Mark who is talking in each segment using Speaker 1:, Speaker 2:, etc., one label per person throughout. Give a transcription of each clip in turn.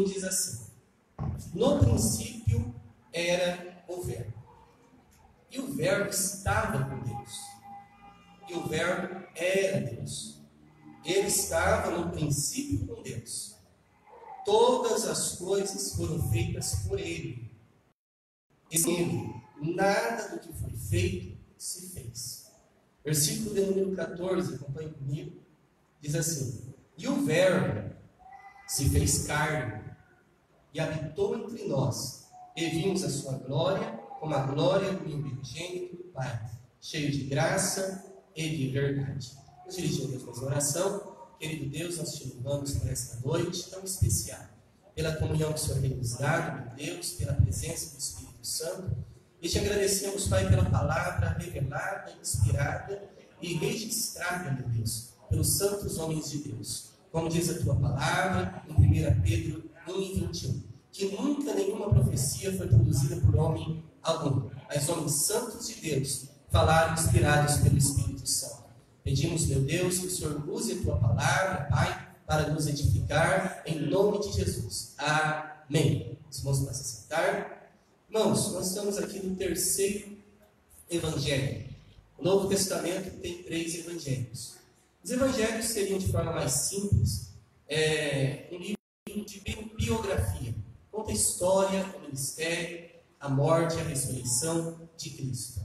Speaker 1: diz assim: no princípio era o Verbo, e o Verbo estava com Deus, e o Verbo era Deus. Ele estava no princípio com Deus. Todas as coisas foram feitas por Ele. E sem Ele, nada do que foi feito se fez. Versículo de número 14, acompanhe comigo, diz assim: e o Verbo se fez carne e habitou entre nós, e vimos a sua glória, como a glória do unigênito do Pai, cheio de graça e de verdade. Nos dirigimos a oração. Querido Deus, nós te louvamos por esta noite tão especial, pela comunhão que o Senhor tem nos dado, meu Deus, pela presença do Espírito Santo, e te agradecemos, Pai, pela palavra revelada, inspirada e registrada, meu Deus, pelos santos homens de Deus. Como diz a tua palavra em 1 Pedro 1:21, que nunca nenhuma profecia foi produzida por homem algum, mas homens santos de Deus falaram inspirados pelo Espírito Santo. Pedimos, meu Deus, que o Senhor use a tua palavra, Pai, para nos edificar, em nome de Jesus. Amém. Os irmãos podem se sentar. Irmãos, nós estamos aqui no terceiro evangelho. O Novo Testamento tem 3 evangelhos. Os evangelhos seriam, de forma mais simples, um livro de biografia. Conta a história, o ministério, a morte e a ressurreição de Cristo.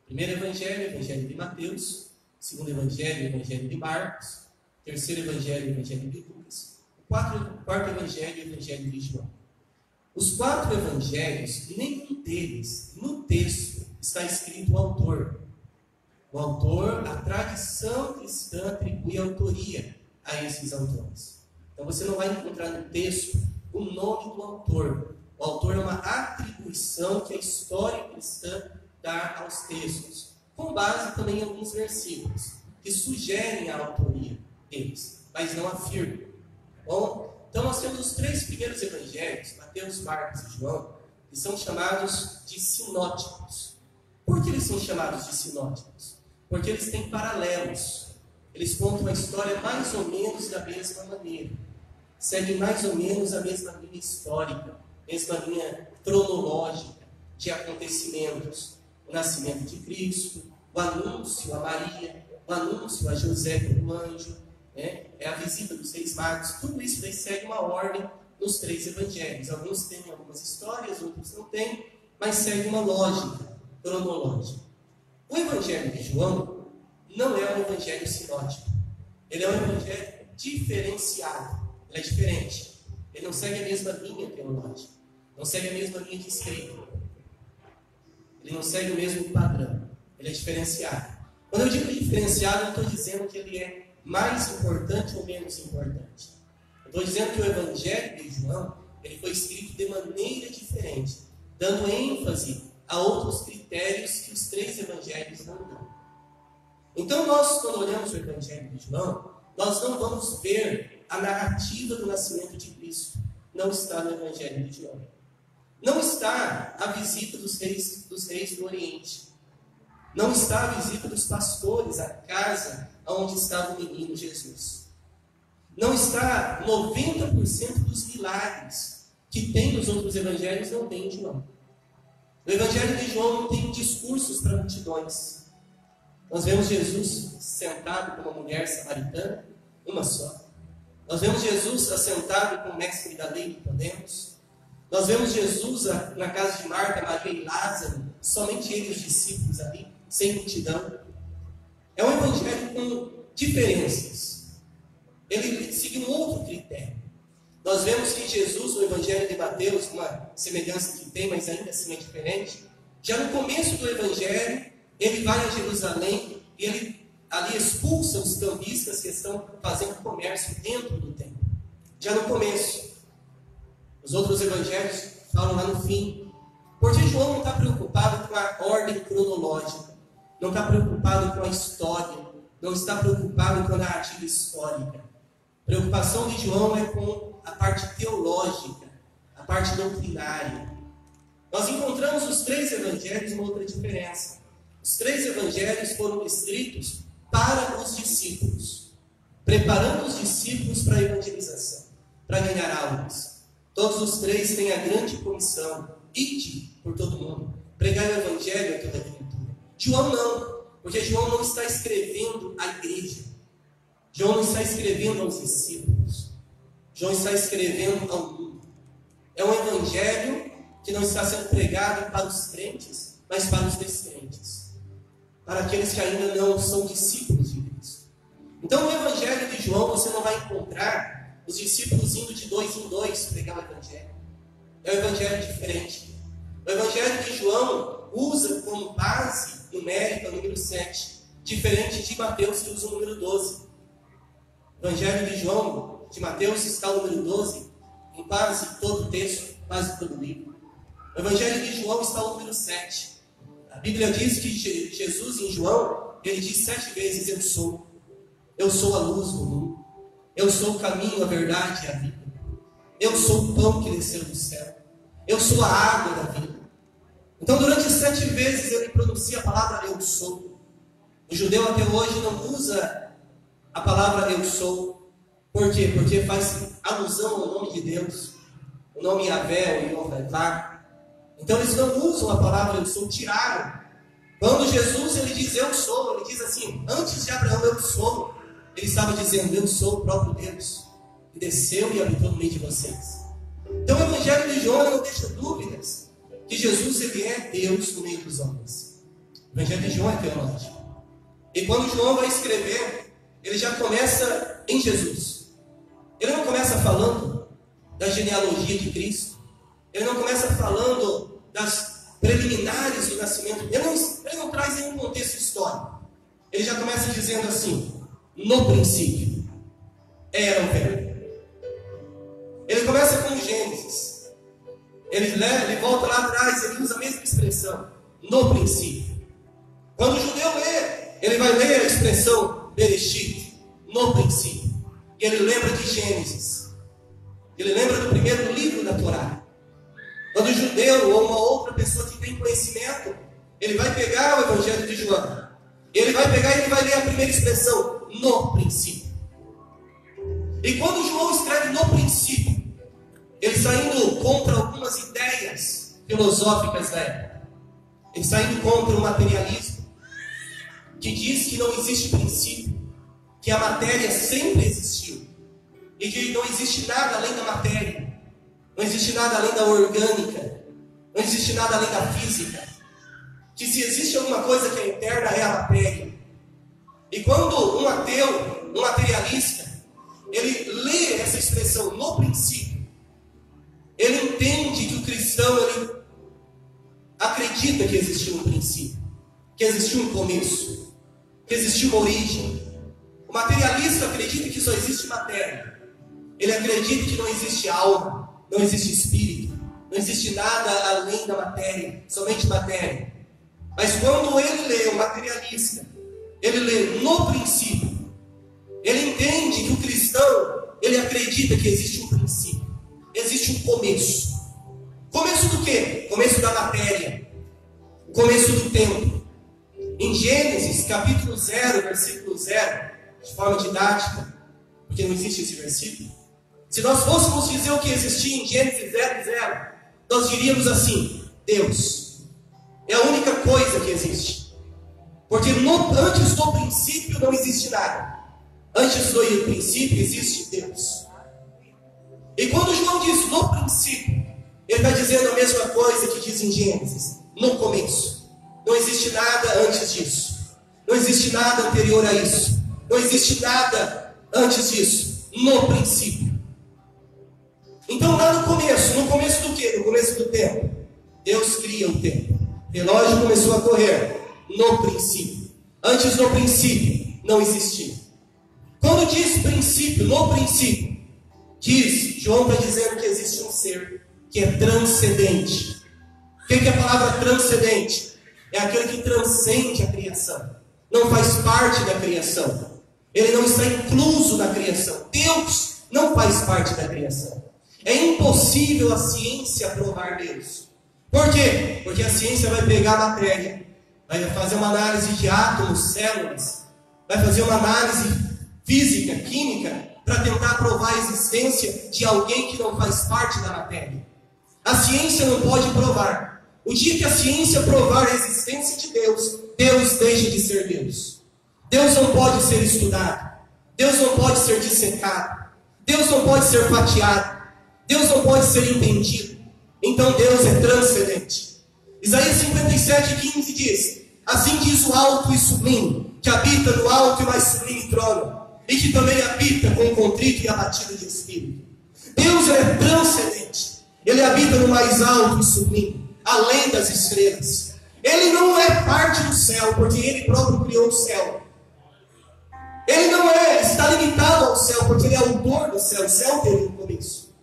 Speaker 1: Primeiro evangelho, o evangelho de Mateus. Segundo evangelho, o evangelho de Marcos. Terceiro evangelho, o evangelho de Lucas. Quarto evangelho, o evangelho de João. Os 4 evangelhos, nenhum deles, no texto, está escrito o autor. O autor, a tradição cristã atribui autoria a esses autores. Então você não vai encontrar no texto o nome do autor. O autor é uma atribuição que a história cristã dá aos textos, com base também em alguns versículos que sugerem a autoria deles, mas não afirmam. Bom, então nós temos os 3 primeiros evangelhos, Mateus, Marcos e João, que são chamados de sinóticos. Por que eles são chamados de sinóticos? Porque eles têm paralelos. Eles contam a história mais ou menos da mesma maneira. Seguem mais ou menos a mesma linha histórica, mesma linha cronológica de acontecimentos. O nascimento de Cristo, o anúncio a Maria, o anúncio a José pelo anjo, a visita dos 6 magos. Tudo isso daí segue uma ordem nos 3 evangelhos. Alguns têm algumas histórias, outros não têm, mas segue uma lógica cronológica. O evangelho de João não é um evangelho sinótico. Ele é um evangelho diferenciado. Ele é diferente. Ele não segue a mesma linha teológica. Não segue a mesma linha de escrita. Ele não segue o mesmo padrão. Ele é diferenciado. Quando eu digo diferenciado, eu não estou dizendo que ele é mais importante ou menos importante. Eu estou dizendo que o evangelho de João, ele foi escrito de maneira diferente, dando ênfase a outros critérios que os 3 evangelhos não dão. Então nós, quando olhamos o evangelho de João, nós não vamos ver a narrativa do nascimento de Cristo. Não está no evangelho de João. Não está a visita dos reis do Oriente. Não está a visita dos pastores à casa onde estava o menino Jesus. Não está 90% dos milagres que tem nos outros evangelhos, não tem em João. No evangelho de João não tem discursos para multidões. Nós vemos Jesus sentado com uma mulher samaritana, uma só. Nós vemos Jesus assentado com o mestre da lei, Nicodemos. Nós vemos Jesus na casa de Marta, Maria e Lázaro, somente ele e os discípulos ali, sem multidão. É um evangelho com diferenças. Ele segue um outro critério. Nós vemos que Jesus, no evangelho de Mateus, uma semelhança que tem, mas ainda assim é diferente. Já no começo do evangelho, ele vai a Jerusalém e ele ali expulsa os cambistas que estão fazendo comércio dentro do templo. Já no começo. Os outros evangelhos falam lá no fim. Porque João não está preocupado com a ordem cronológica, não está preocupado com a história, não está preocupado com a narrativa histórica. A preocupação de João é com a parte teológica, a parte doutrinária. Nós encontramos os 3 evangelhos uma outra diferença. Os 3 evangelhos foram escritos para os discípulos, preparando os discípulos para a evangelização, para ganhar almas. Todos os três têm a grande comissão: ide por todo mundo, pregai o evangelho a toda criatura. João não, porque João não está escrevendo à igreja. João não está escrevendo aos discípulos. João está escrevendo ao mundo. É um evangelho que não está sendo pregado para os crentes, mas para os descrentes, para aqueles que ainda não são discípulos de Cristo. Então, no evangelho de João, você não vai encontrar os discípulos indo de dois em dois pregar o evangelho. É um evangelho diferente. O evangelho de João usa como base numérica o número 7, diferente de Mateus, que usa o número 12. O evangelho de João, de Mateus, está o número 12 em quase todo o texto, quase todo o livro. O evangelho de João está o número 7. A Bíblia diz que Jesus, em João, ele diz 7 vezes: eu sou. Eu sou a luz do mundo. Eu sou o caminho, a verdade e a vida. Eu sou o pão que desceu do céu. Eu sou a água da vida. Então, durante 7 vezes ele pronuncia a palavra eu sou. O judeu até hoje não usa a palavra eu sou. Por quê? Porque faz alusão ao nome de Deus. O nome Yahvé ou Yehová. Então eles não usam a palavra eu sou, tiraram. Quando Jesus ele diz eu sou, ele diz assim: antes de Abraão eu sou. Ele estava dizendo: eu sou o próprio Deus, que desceu e habitou no meio de vocês. Então o evangelho de João não deixa dúvidas que Jesus ele é Deus no meio dos homens. O evangelho de João é teológico. E quando João vai escrever, ele já começa em Jesus. Ele não começa falando da genealogia de Cristo. Ele não começa falando das preliminares do nascimento. Ele não traz nenhum contexto histórico. Ele já começa dizendo assim: no princípio era o Verbo. Ele começa com Gênesis. Ele volta lá atrás, ele usa a mesma expressão: no princípio. Quando o judeu lê, ele vai ler a expressão Bereshit, no princípio. E ele lembra de Gênesis. Ele lembra do primeiro livro da Torá. Quando o judeu ou uma outra pessoa que tem conhecimento, ele vai pegar o evangelho de João. Ele vai pegar e ele vai ler a primeira expressão: no princípio. E quando João escreve no princípio, ele está indo contra algumas ideias filosóficas da época. Ele está indo contra o materialismo, que diz que não existe princípio, que a matéria sempre existiu, e que não existe nada além da matéria, não existe nada além da orgânica, não existe nada além da física, que se existe alguma coisa que é eterna é a matéria. E quando um ateu, um materialista, ele lê essa expressão no princípio, ele entende que o cristão ele acredita que existiu um princípio, que existiu um começo, que existiu uma origem. O materialista acredita que só existe matéria. Ele acredita que não existe alma, não existe espírito, não existe nada além da matéria, somente matéria. Mas quando ele lê, o materialista, ele lê no princípio, ele entende que o cristão, ele acredita que existe um princípio, existe um começo. Começo do quê? Começo da matéria, começo do tempo. Em Gênesis, capítulo 0, versículo 0, de forma didática, porque não existe esse versículo. Se nós fôssemos dizer o que existia em Gênesis 0:0, nós diríamos assim: Deus é a única coisa que existe. Porque antes do princípio não existe nada. Antes do princípio existe Deus. E quando João diz no princípio, ele está dizendo a mesma coisa que diz em Gênesis, no começo. Não existe nada antes disso. Não existe nada anterior a isso. Não existe nada antes disso. No princípio. Então lá no começo do quê? No começo do tempo, Deus cria o tempo. O relógio começou a correr no princípio. Antes do princípio não existia. Quando diz princípio, no princípio, João está dizendo que existe um ser que é transcendente. O que é a palavra transcendente? É aquele que transcende a criação. Não faz parte da criação. Ele não está incluso na criação. Deus não faz parte da criação. É impossível a ciência provar Deus. Por quê? Porque a ciência vai pegar a matéria, vai fazer uma análise de átomos, células, vai fazer uma análise física, química, para tentar provar a existência de alguém que não faz parte da matéria. A ciência não pode provar. O dia que a ciência provar a existência de Deus, Deus deixa de ser Deus. Deus não pode ser estudado. Deus não pode ser dissecado. Deus não pode ser fatiado. Deus não pode ser entendido. Então Deus é transcendente. Isaías 57:15 diz: assim diz o alto e sublime, que habita no alto e mais sublime trono, e que também habita com o contrito e abatido de espírito. Deus é transcendente. Ele habita no mais alto e sublime, além das estrelas. Ele não é parte do céu, porque Ele próprio criou o céu. Ele não está limitado ao céu, porque Ele é autor do céu. O céu teve um começo.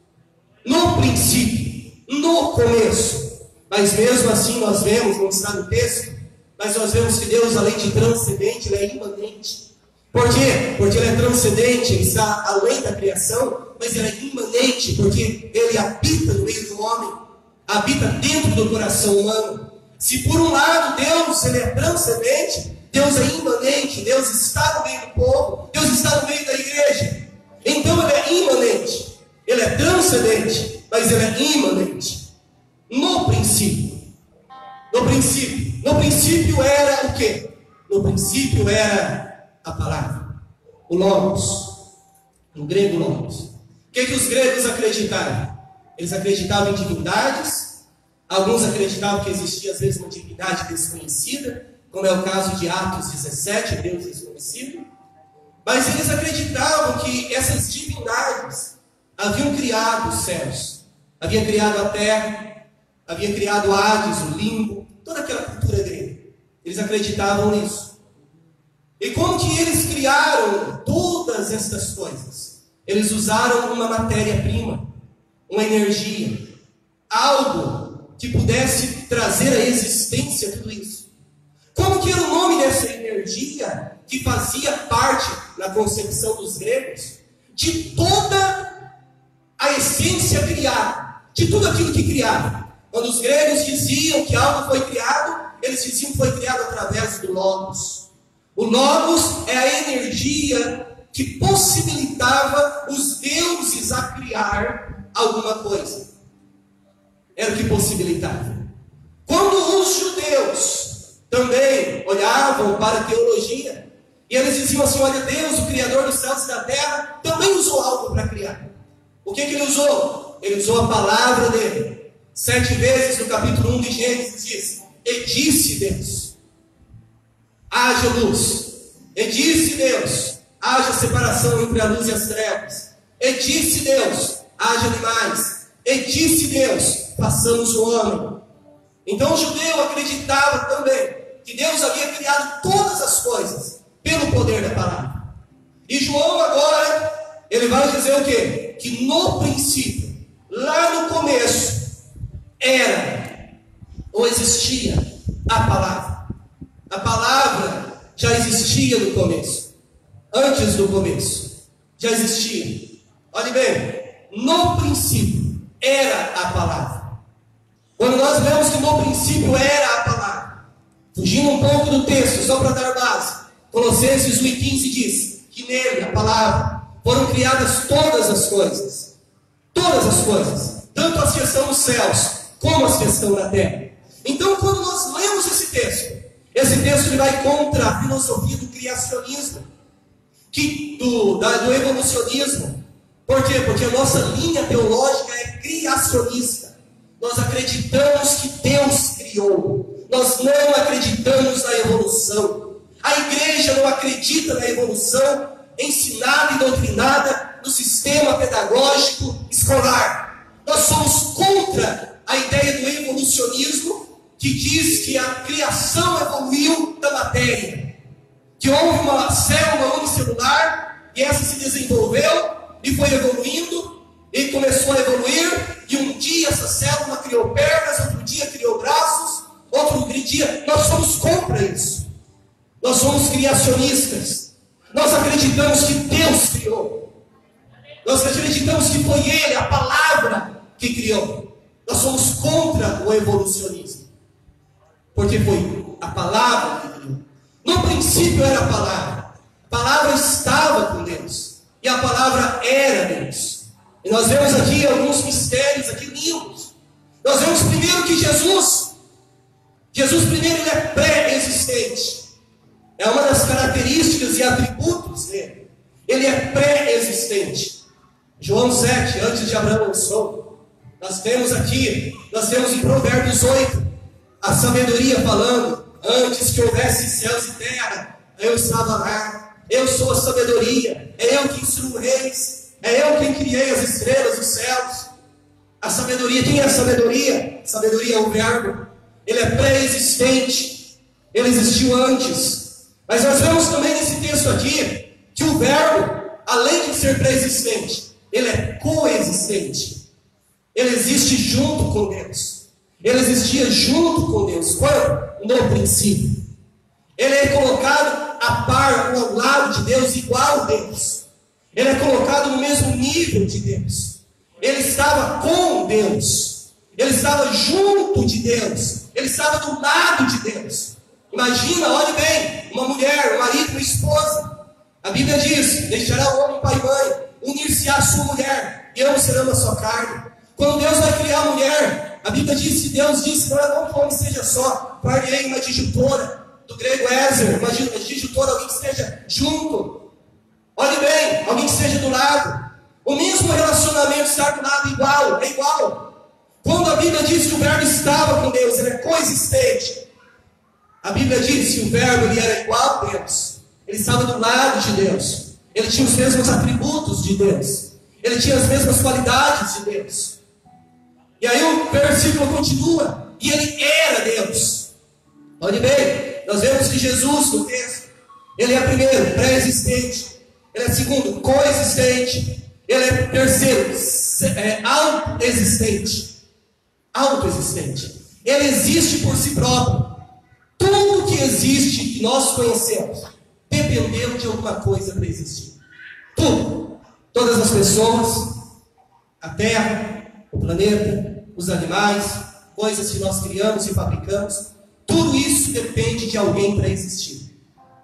Speaker 1: No princípio, no começo. Mas mesmo assim nós vemos, não está no texto, mas nós vemos que Deus, além de transcendente, Ele é imanente. Por quê? Porque Ele é transcendente, Ele está além da criação, mas Ele é imanente, porque Ele habita no meio do homem, habita dentro do coração humano. Se por um lado Deus Ele é transcendente, Deus é imanente, Deus está no meio do povo, Deus está no meio da igreja. Então Ele é imanente, Ele é transcendente, mas Ele é imanente. No princípio era o quê? No princípio era a palavra, o Logos, no grego Logos. O que os gregos acreditavam? Eles acreditavam em divindades. Alguns acreditavam que existia às vezes uma divindade desconhecida, como é o caso de Atos 17, Deus desconhecido. Mas eles acreditavam que essas divindades haviam criado os céus, haviam criado a terra, haviam criado o Hades, o limbo, toda aquela cultura grega. Eles acreditavam nisso. E como que eles criaram todas estas coisas? Eles usaram uma matéria-prima, uma energia, algo que pudesse trazer à existência tudo isso. Como que era o nome dessa energia que fazia parte, na concepção dos gregos, de toda a essência criada, de tudo aquilo que criaram? Quando os gregos diziam que algo foi criado, eles diziam que foi criado através do Logos. O Logos é a energia que possibilitava os deuses a criar alguma coisa. Era o que possibilitava. Quando os judeus também olhavam para a teologia, e eles diziam assim: olha, Deus, o Criador dos céus e da terra, também usou algo para criar. O que ele usou? Ele usou a palavra dele. 7 vezes no capítulo 1 de Gênesis diz: e disse Deus, haja luz. E disse Deus, haja separação entre a luz e as trevas. E disse Deus, haja animais. E disse Deus, façamos o homem. Então o judeu acreditava também que Deus havia criado todas as coisas pelo poder da palavra. E João agora, ele vai dizer o quê? Que no princípio, lá no começo, era ou existia a palavra. A palavra já existia no começo. Antes do começo, já existia. Olhe bem, no princípio era a palavra. Quando nós vemos que no princípio era a palavra, fugindo um pouco do texto, só para dar base, Colossenses 1,15 diz que nele, a palavra, foram criadas todas as coisas. Todas as coisas. Tanto as que estão nos céus, como as que estão na terra. Então, quando nós lemos esse texto ele vai contra a filosofia do criacionismo, do evolucionismo. Por quê? Porque a nossa linha teológica é criacionista. Nós acreditamos que Deus criou. Nós não acreditamos na evolução. A igreja não acredita na evolução ensinada e doutrinada no sistema pedagógico escolar. Nós somos contra a ideia do evolucionismo, que diz que a criação evoluiu da matéria, que houve uma célula unicelular e essa se desenvolveu e foi evoluindo e começou a evoluir, e um dia essa célula criou pernas, outro dia criou braços, outro dia. Nós somos contra isso. Nós somos criacionistas. Nós acreditamos que Deus criou. Nós acreditamos que foi Ele, a palavra, que criou. Nós somos contra o evolucionismo, porque foi a palavra que criou. No princípio era a palavra. A palavra estava com Deus. E a palavra era Deus. E nós vemos aqui alguns mistérios aqui lindos. Nós vemos primeiro que Jesus primeiro ele é pré-existente. É uma das características e atributos dele. Ele é pré-existente. João 7, antes de Abraão o sol. Nós temos em Provérbios 8, a sabedoria falando, antes que houvesse céus e terra, eu estava lá. Eu sou a sabedoria, é eu que instruo reis, é eu quem criei as estrelas dos céus. A sabedoria, quem é a sabedoria? A sabedoria é o verbo. Ele é pré-existente, ele existiu antes. Mas nós vemos também nesse texto aqui, que o verbo, além de ser pré-existente, ele é coexistente. Ele existe junto com Deus. Ele existia junto com Deus. Quando? No princípio. Ele é colocado a par, ao lado de Deus, igual a Deus. Ele é colocado no mesmo nível de Deus. Ele estava com Deus. Ele estava junto de Deus. Ele estava do lado de Deus. Imagina, olhe bem, uma mulher, um marido, uma esposa. A Bíblia diz, deixará o homem pai e mãe, unir-se-á a sua mulher, e ambos serão a sua carne. Quando Deus vai criar a mulher, a Bíblia diz que Deus disse, não é que o homem seja só, farei uma disjutora, do grego Ezer, uma disjutora, alguém que esteja junto. Olhe bem, alguém que esteja do lado. O mesmo relacionamento, estar do lado igual, é igual. Quando a Bíblia diz que o verbo estava com Deus, ele é coexistente. A Bíblia diz que o verbo ele era igual a Deus. Ele estava do lado de Deus. Ele tinha os mesmos atributos de Deus. Ele tinha as mesmas qualidades de Deus. E aí o versículo continua. E ele era Deus. Olhe bem, nós vemos que Jesus no texto, ele é primeiro, pré-existente. Ele é segundo, coexistente. Ele é terceiro, autoexistente. Autoexistente. Ele existe por si próprio. Tudo que existe, que nós conhecemos, dependeu de alguma coisa para existir. Tudo. Todas as pessoas, a terra, o planeta, os animais, coisas que nós criamos e fabricamos, tudo isso depende de alguém para existir.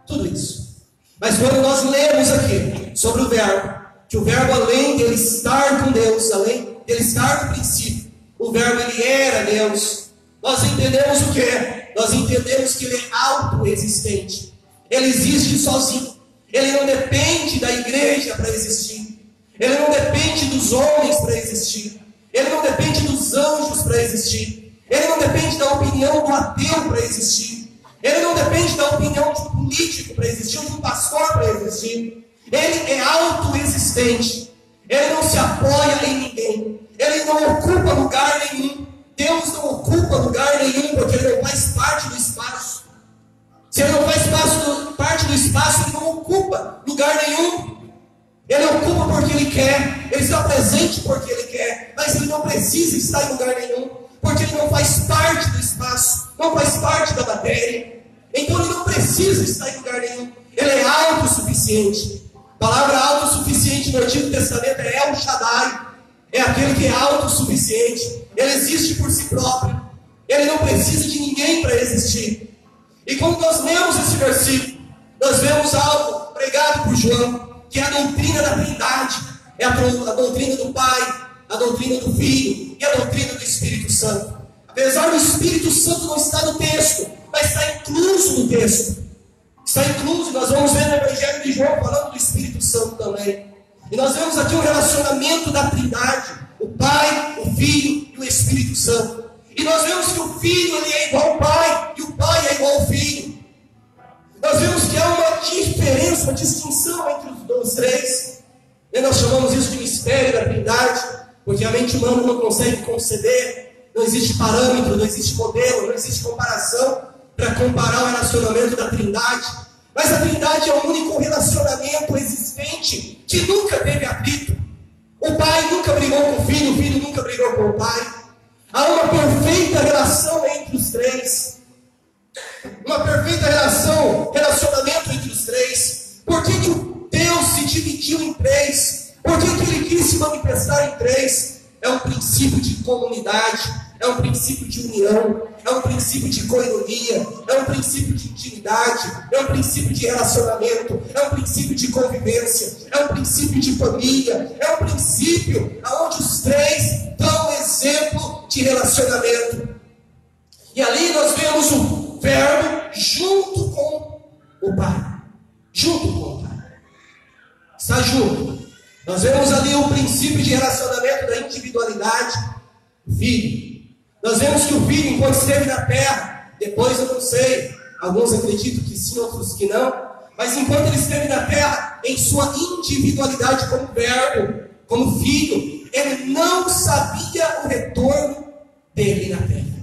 Speaker 1: Tudo isso. Mas quando nós lemos aqui sobre o verbo, que o verbo além dele estar com Deus, além dele estar no princípio, o verbo ele era Deus, nós entendemos o que é? Nós entendemos que ele é autoexistente. Ele existe sozinho. Ele não depende da igreja para existir. Ele não depende dos homens para existir. Ele não depende dos anjos para existir. Ele não depende da opinião do ateu para existir. Ele não depende da opinião de um político para existir, ou de um pastor para existir. Ele é autoexistente. Ele não se apoia em ninguém. Ele não ocupa lugar nenhum. Deus não ocupa lugar nenhum, porque ele não faz parte do espaço. Se ele não faz parte do espaço, ele não ocupa lugar nenhum. Ele ocupa porque ele quer. Ele está presente porque ele quer. Mas ele não precisa estar em lugar nenhum, porque ele não faz parte do espaço, não faz parte da matéria. Então ele não precisa estar em lugar nenhum. Ele é autossuficiente. A palavra autossuficiente no Antigo Testamento é El Shaddai. É aquele que é autossuficiente. Ele existe por si próprio. Ele não precisa de ninguém para existir. E quando nós lemos esse versículo, nós vemos algo pregado por João, que é a doutrina da Trindade. É a doutrina do Pai, a doutrina do Filho e a doutrina do Espírito Santo. Apesar do Espírito Santo não estar no texto, mas está incluso no texto. Está incluso, nós vamos ver no Evangelho de João falando do Espírito Santo também. E nós vemos aqui um relacionamento da Trindade, o Pai, o Filho e o Espírito Santo. E nós vemos que o Filho ele é igual ao Pai, e o Pai é igual ao Filho. Nós vemos que há uma diferença, uma distinção entre os três. E nós chamamos isso de mistério da Trindade, porque a mente humana não consegue conceber, não existe parâmetro, não existe modelo, não existe comparação para comparar o relacionamento da Trindade. Mas a Trindade é o único relacionamento existente que nunca teve atrito. O Pai nunca brigou com o Filho nunca brigou com o Pai. Há uma perfeita relação entre os três. Uma perfeita relacionamento entre os três. Por que Deus se dividiu em três? Por que Ele quis se manifestar em três? É um princípio de comunidade. é um princípio de união, é um princípio de coinonia, é um princípio de intimidade, é um princípio de relacionamento, é um princípio de convivência, é um princípio de família, é um princípio onde os três dão exemplo de relacionamento. E ali nós vemos o Verbo junto com o Pai. Junto com o Pai. Está junto. Nós vemos ali o princípio de relacionamento da individualidade do Filho. Nós vemos que o Filho, enquanto esteve na terra, depois eu não sei, alguns acreditam que sim, outros que não, mas enquanto ele esteve na terra, em sua individualidade como Verbo, como Filho, ele não sabia o retorno dele na terra.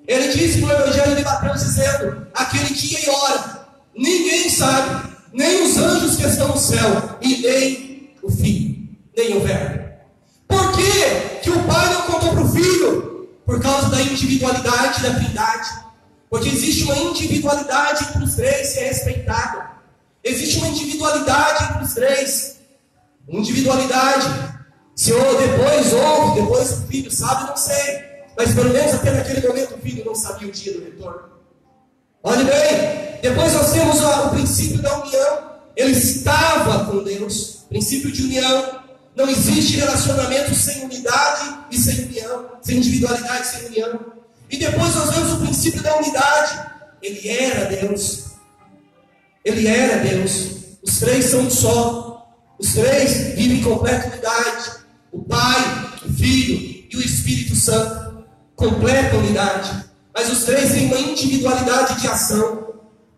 Speaker 1: Ele disse no Evangelho de Mateus, dizendo: aquele dia e hora, ninguém sabe, nem os anjos que estão no céu, e nem o Filho, nem o Verbo. Por que o Pai não contou para o Filho? Por causa da individualidade da Trindade. Porque existe uma individualidade entre os três que é respeitada. Existe uma individualidade entre os três. Uma individualidade. Se depois ouve, depois o Filho sabe, não sei. Mas pelo menos até naquele momento o Filho não sabia o dia do retorno. Olhe bem, depois nós temos o princípio da união. Ele estava com Deus, princípio de união. Não existe relacionamento sem unidade e sem união, sem individualidade e sem união. E depois nós vemos o princípio da unidade. Ele era Deus. Ele era Deus. Os três são um só. Os três vivem em completa unidade. O Pai, o Filho e o Espírito Santo. Completa unidade. Mas os três têm uma individualidade de ação.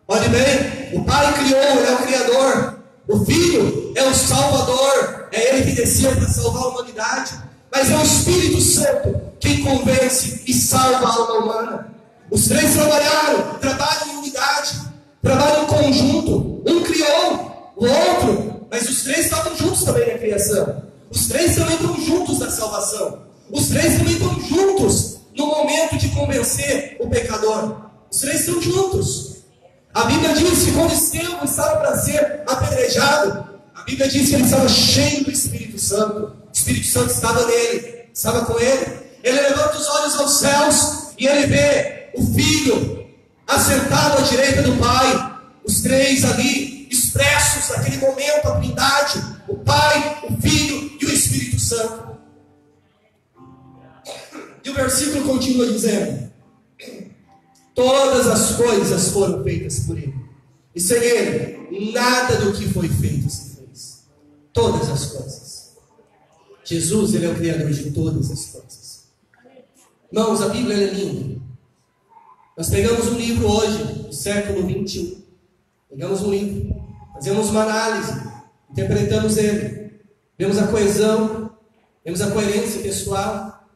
Speaker 1: Olhe bem, o Pai criou, ele é o Criador. O Filho é o Salvador. É Ele que desceu para salvar a humanidade. Mas é o Espírito Santo quem convence e salva a alma humana. Os três trabalham em unidade, trabalham em conjunto. Um criou o outro, mas os três estavam juntos também na criação. Os três também estão juntos na salvação. Os três também estão juntos no momento de convencer o pecador. Os três estão juntos. A Bíblia diz que quando Estevão estava para ser apedrejado, a Bíblia diz que ele estava cheio do Espírito Santo. O Espírito Santo estava nele, estava com ele. Ele levanta os olhos aos céus e ele vê o Filho assentado à direita do Pai. Os três ali expressos naquele momento, a Trindade, o Pai, o Filho e o Espírito Santo. E o versículo continua dizendo: todas as coisas foram feitas por Ele, e sem Ele nada do que foi feito se fez. Todas as coisas. Jesus, Ele é o Criador de todas as coisas. Irmãos, a Bíblia é linda. Nós pegamos um livro hoje, do século 21. Pegamos um livro, fazemos uma análise, interpretamos ele, vemos a coesão, vemos a coerência textual,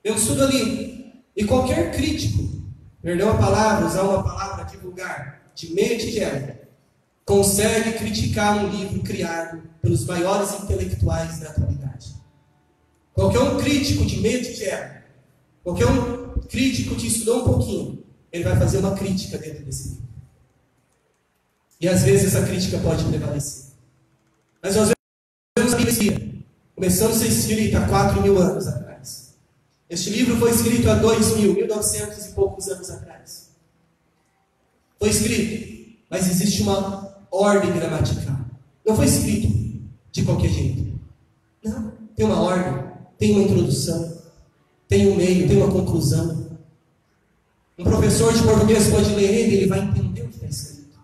Speaker 1: vemos tudo ali. E qualquer crítico, perdão a palavra, usar uma palavra aqui vulgar, de meia tigela, consegue criticar um livro criado pelos maiores intelectuais da atualidade. Qualquer um crítico de meia tigela, qualquer um crítico que estudou um pouquinho, ele vai fazer uma crítica dentro desse livro. E às vezes essa crítica pode prevalecer. Mas nós vemos a Bíblia começando a ser escrita há 4.000 anos atrás. Este livro foi escrito há 1900 e poucos anos atrás. Foi escrito, mas existe uma ordem gramatical. Não foi escrito de qualquer jeito. Não, tem uma ordem, tem uma introdução, tem um meio, tem uma conclusão. Um professor de português pode ler ele vai entender o que está escrito.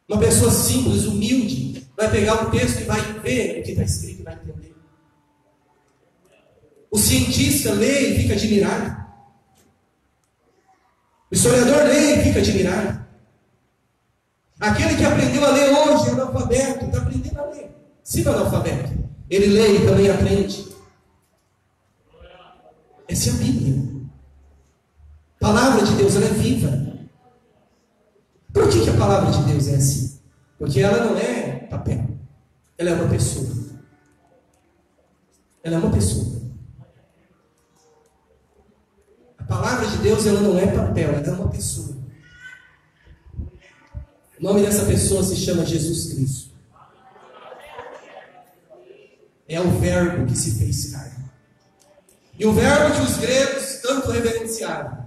Speaker 1: Uma pessoa simples, humilde, vai pegar um texto e vai ver o que está escrito e vai entender. O cientista lê e fica admirado. O historiador lê e fica admirado. Aquele que aprendeu a ler hoje, analfabeto, está aprendendo a ler. Se não é analfabeto, ele lê e também aprende. Essa é a Bíblia. A palavra de Deus, ela é viva. Por que a palavra de Deus é assim? Porque ela não é papel. Ela é uma pessoa. Ela é uma pessoa. A palavra de Deus, ela não é papel, ela é uma pessoa. O nome dessa pessoa se chama Jesus Cristo. É o Verbo que se fez carne. E o verbo que os gregos tanto reverenciaram,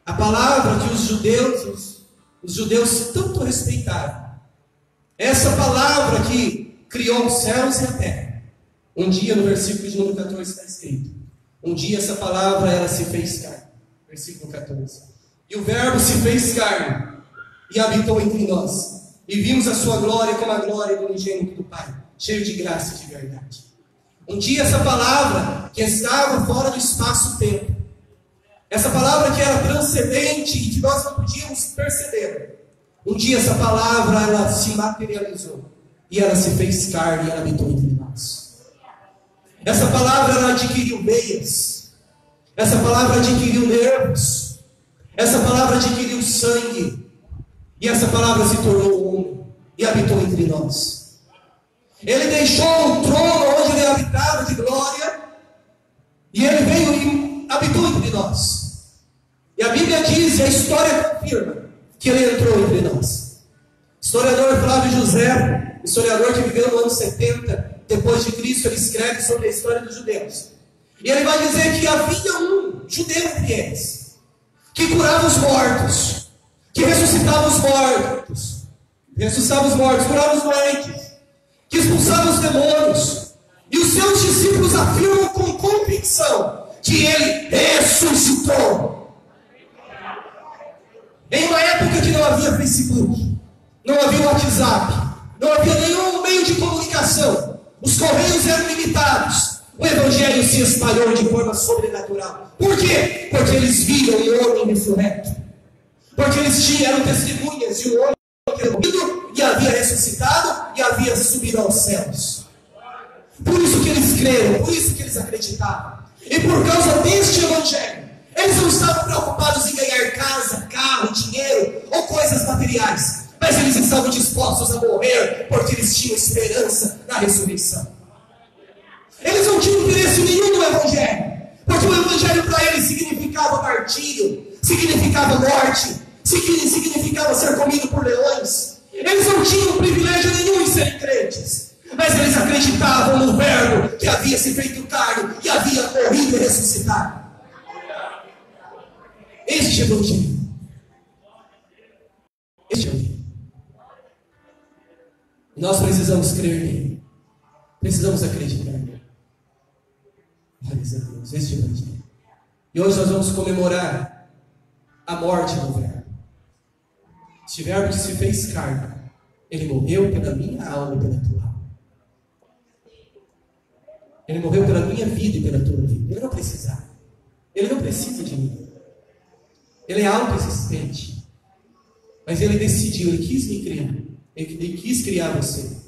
Speaker 1: a palavra que os judeus tanto respeitaram, essa palavra que criou os céus e a terra, um dia no versículo de número 14 está escrito, um dia essa palavra ela se fez carne, versículo 14, e o verbo se fez carne e habitou entre nós, e vimos a sua glória como a glória do unigênito do Pai, cheio de graça e de verdade. Um dia essa palavra que estava fora do espaço-tempo, essa palavra que era transcendente e que nós não podíamos perceber, um dia essa palavra ela se materializou e ela se fez carne e ela habitou entre nós. Essa palavra ela adquiriu veias, essa palavra adquiriu nervos, essa palavra adquiriu sangue, e essa palavra se tornou homem e habitou entre nós. Ele deixou o trono onde ele habitava de glória, e ele veio e habitou entre nós. E a Bíblia diz, e a história confirma, que ele entrou entre nós. Historiador Flávio José, historiador que viveu no ano 70 depois de Cristo, ele escreve sobre a história dos judeus. E ele vai dizer que havia um judeu entre eles, que curava os mortos, que ressuscitava os mortos, curava os doentes, que expulsava os demônios. E os seus discípulos afirmam com convicção que ele ressuscitou. Em uma época que não havia Facebook, não havia WhatsApp, não havia nenhum meio de comunicação, os correios eram limitados, o Evangelho se espalhou de forma sobrenatural. Por quê? Porque eles viram um homem ressurreto. Porque eles eram testemunhas de um homem que havia morrido e havia ressuscitado e havia subido aos céus. Por isso que eles creram, por isso que eles acreditavam. E por causa deste Evangelho, eles não estavam preocupados em ganhar casa, carro, dinheiro ou coisas materiais. Mas eles estavam dispostos a morrer porque eles tinham esperança na ressurreição. Eles não tinham interesse nenhum no Evangelho, porque o Evangelho para eles significava martírio, significava morte, significava ser comido por leões. Eles não tinham privilégio nenhum em serem crentes, mas eles acreditavam no verbo que havia se feito carne e havia morrido e ressuscitado. Este Evangelho. Este Evangelho. Nós precisamos crer nele. Precisamos acreditar nele. Glórias a Deus. Este Evangelho. E hoje nós vamos comemorar a morte do verbo. Este verbo que se fez carne. Ele morreu pela minha alma e pela tua alma. Ele morreu pela minha vida e pela tua vida. Ele não precisava. Ele não precisa de mim. Ele é autoexistente. Mas ele decidiu, ele quis me criar. Ele quis criar você.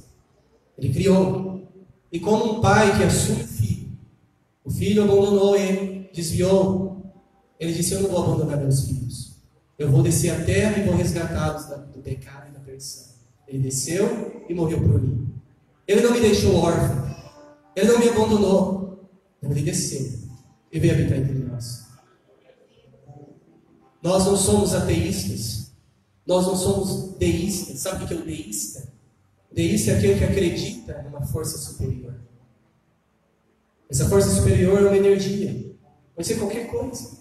Speaker 1: Ele criou. E como um pai que assume o filho abandonou ele, desviou. Ele disse, eu não vou abandonar meus filhos. Eu vou descer à terra e vou resgatá-los do pecado e da perdição. Ele desceu e morreu por mim. Ele não me deixou órfão. Ele não me abandonou. Ele desceu e veio habitar entre nós. Nós não somos ateístas. Nós não somos deístas. Sabe o que é o deísta? O deísta é aquele que acredita numa força superior. Essa força superior é uma energia. Pode ser qualquer coisa.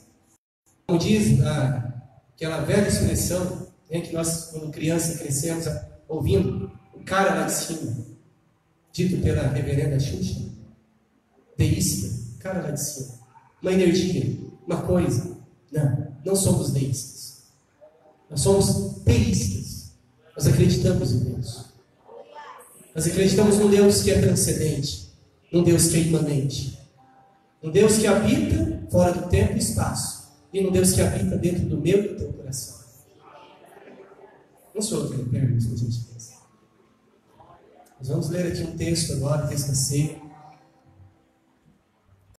Speaker 1: Como diz aquela velha expressão, que nós, quando criança, crescemos ouvindo, o cara lá de cima, dito pela reverenda Xuxa, deísta, cara lá de cima, uma energia, uma coisa. Não somos deístas. Nós somos teístas. Nós acreditamos em Deus. Nós acreditamos num Deus que é transcendente, num Deus que é imanente, num Deus que habita fora do tempo e espaço, e num Deus que habita dentro do meu e do teu coração. Não sou eu que pergunto, a gente pensa. Nós vamos ler aqui um texto agora, texto da ceia.